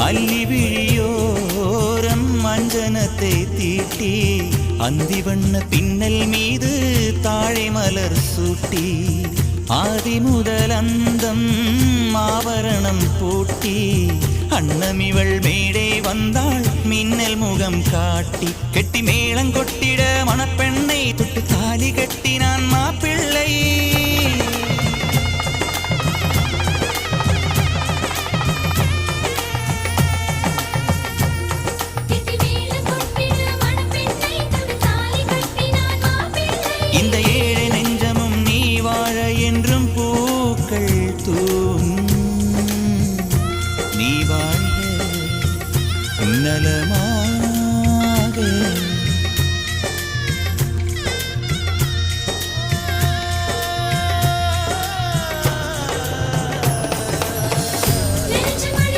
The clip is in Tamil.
அல்லி விழியோரம் மஞ்சனத்தை தீட்டி அந்தி வண்ண பின்னல் மீது தாழை மலர் சூட்டி ஆதி முதல் அந்தம் ஆபரணம் பூட்டி அன்னமிவள் மேடை வந்தாள் மின்னல் முகம் காட்டி கெட்டி மேளம் கொட்டிட மணப்பெண்ணை தொட்டு தாலி கட்டினான் மாப்பிள்ளை. இந்த ஏழை நெஞ்சமும் நீ வாழ என்றும் பூக்கள் தூவும் நீ வாழ நலமா